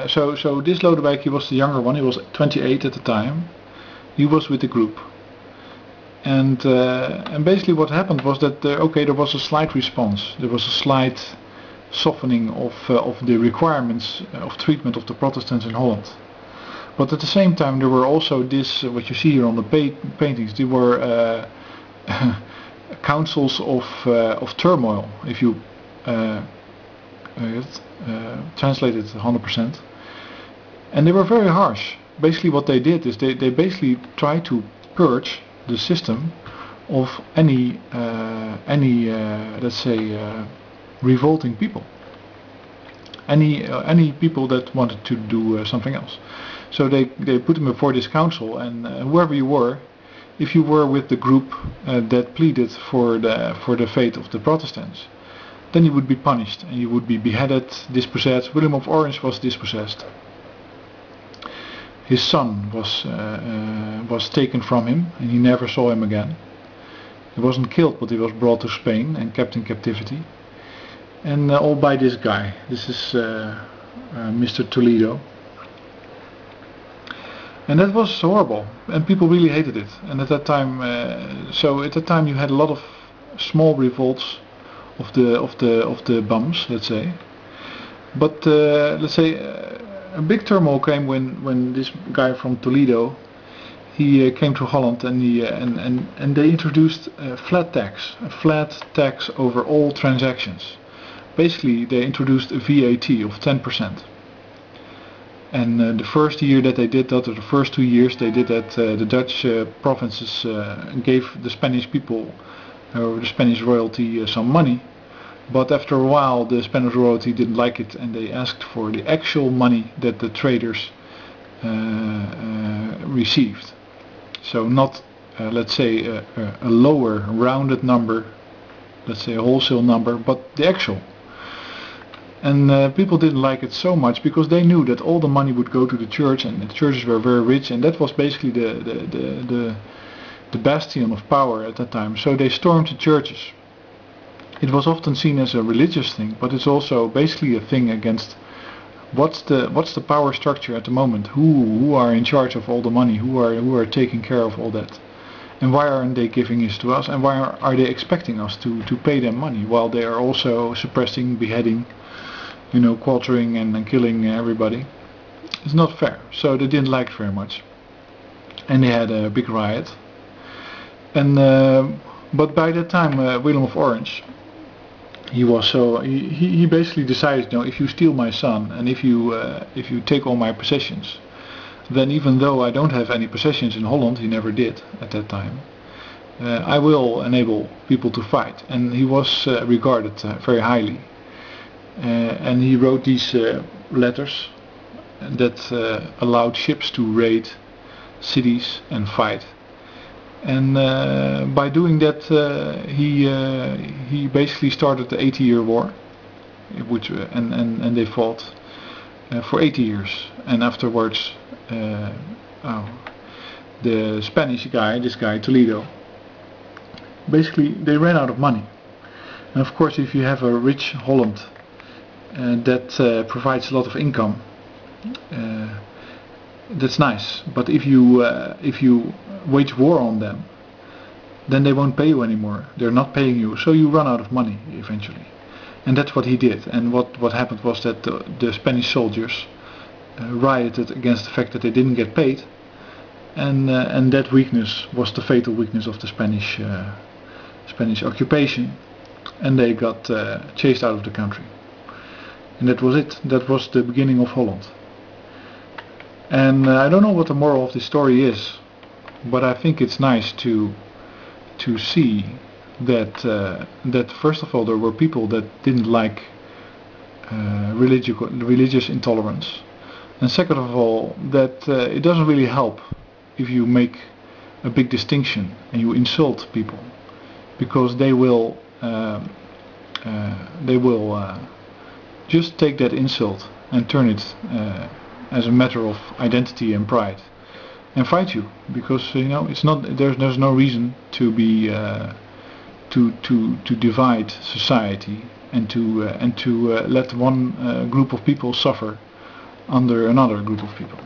so this Lodewijk, he was the younger one. He was 28 at the time. He was with the group, and basically what happened was that there was a slight response. There was a slight softening of the requirements of treatment of the Protestants in Holland. But at the same time, there were also this, what you see here on the paintings, there were councils of turmoil, if you translate it 100%. And they were very harsh. Basically what they did is they basically tried to purge the system of any let's say, revolting people. Any people that wanted to do something else. So they put them before this council, and whoever you were, if you were with the group that pleaded for the fate of the Protestants, then you would be punished and you would be beheaded, dispossessed. William of Orange was dispossessed. His son was taken from him, and he never saw him again. He wasn't killed, but he was brought to Spain and kept in captivity. And all by this guy. This is Mr. Toledo. And that was horrible, and people really hated it. And at that time, you had a lot of small revolts of the bums, let's say. But let's say a big turmoil came when this guy from Toledo, he came to Holland, and they introduced a flat tax over all transactions. Basically, they introduced a VAT of 10%. And the first year that they did that, or the first 2 years they did that, the Dutch provinces gave the Spanish people, or the Spanish royalty, some money. But after a while the Spanish royalty didn't like it, and they asked for the actual money that the traders received. So not, let's say, a lower rounded number, let's say a wholesale number, but the actual. And people didn't like it so much, because they knew that all the money would go to the church, and the churches were very rich, and that was basically the bastion of power at that time. So they stormed the churches. It was often seen as a religious thing, but it's also basically a thing against what's the power structure at the moment. Who are in charge of all the money? Who are taking care of all that? And why aren't they giving this to us? And why are they expecting us to pay them money, while they are also suppressing, beheading, quartering and killing everybody? It's not fair. So they didn't like it very much, and they had a big riot. And but by that time, William of Orange, he basically decided, if you steal my son, and if you take all my possessions, then even though I don't have any possessions in Holland, he never did at that time, I will enable people to fight. And he was regarded very highly. And he wrote these letters that allowed ships to raid cities and fight. And by doing that, he basically started the 80-year war, which and they fought for 80 years. And afterwards, the Spanish guy, this guy Toledo, basically they ran out of money. And of course, if you have a rich Holland that provides a lot of income, that's nice. But if you wage war on them, then they won't pay you anymore. They're not paying you, so you run out of money eventually. And that's what he did. And what happened was that the Spanish soldiers rioted against the fact that they didn't get paid, and that weakness was the fatal weakness of the Spanish occupation, and they got chased out of the country. And that was it. That was the beginning of Holland. And I don't know what the moral of this story is, but I think it's nice to see that first of all there were people that didn't like religious intolerance, and second of all that it doesn't really help if you make a big distinction and you insult people, because they will just take that insult and turn it as a matter of identity and pride, and fight you, because it's not, there's no reason to be to divide society and to let one group of people suffer under another group of people.